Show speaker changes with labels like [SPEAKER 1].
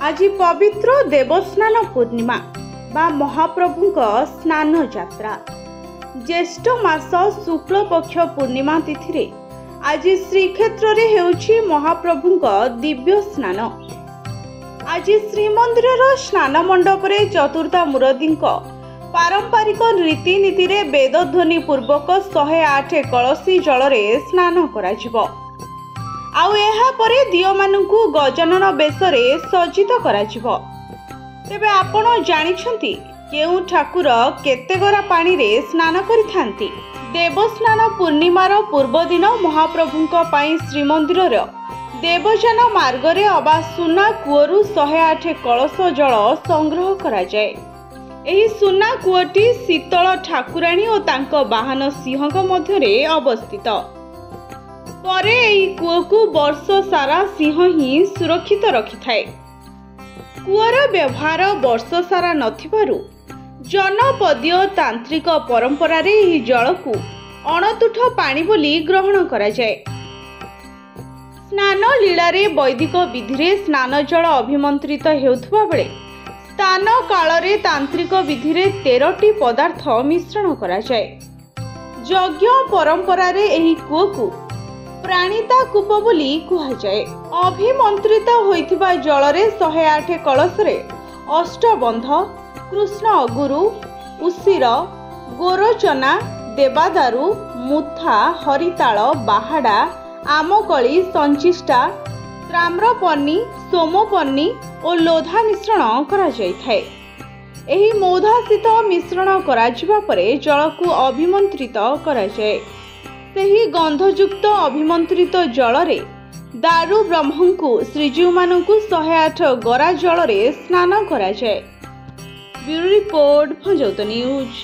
[SPEAKER 1] आज पवित्र देवस्नान पूर्णिमा बा महाप्रभुंक स्नान यात्रा ज्येष्ठ मास शुक्ल पक्ष पूर्णिमा तिथि आज श्रीक्षेत्र रे हेउछि महाप्रभुंक दिव्य स्नान। आज श्रीमंदिर स्नान मंडप रे चतुर्था मुरदींक पारंपरिक रीतिनीति रे वेदध्वनि पूर्वक 108 कलसी जल रे स्नान कराजिबो। आउ एहा परे दियो मानकु गजानन बेशरे सज्जित कराजिबो। तेबे आपण जानिछंती केउ ठाकुर केते गरा पानी रे स्नान करिथांती। देवस्नान पूर्णिमार पूर्व दिन महाप्रभुंक पाई श्रीमंदिर देवजान मार्ग रे अबा सुना कूअरु 108 कलश जल संग्रह करा जाए। एही सुना कूअटी शीतल ठाकुराणी और तांको बाहन सिंहक मध्य रे अवस्थित। परे एही कूअकु वर्ष सारा सिंह ही सुरक्षित रखिथाए। कूअर व्यवहार वर्ष सारा नथिबारु जनपदीय तांत्रिक परंपरा रे एही जलकु अणतुठ पानी बोली ग्रहण करा जाए। स्नान लीला रे वैदिक विधि रे स्नान जल अभिमंत्रित हेउथबा बेले स्नान काल रे तांत्रिक विधि रे 13टी पदार्थ मिश्रण करा जाए। यज्ञ परंपरा रे एही कूअकु प्राणिता कूप बोली कुहा जाए। अभिमंत्रित होइथिबा जल रे 108 कलश रे अष्टबंध, कृष्ण गुरु, उसिर, गोरोचना, देवादारु, मुथा, हरिताल, बाहाडा, आमकली, संचिष्टा, ताम्रपन्नी, सोमपन्नी और लोधा मिश्रण करा जाइथाए। एही मौधासित मिश्रण कराजिबा परे जलकु अभिमंत्रित करा जाए। सेही गंधयुक्त अभिमंत्रित जल रे दारु ब्रह्मंकु श्रीजीव मानकु 108 गरा जल रे स्नान करा जाए। ब्यूरो रिपोर्ट भंजौत न्यूज।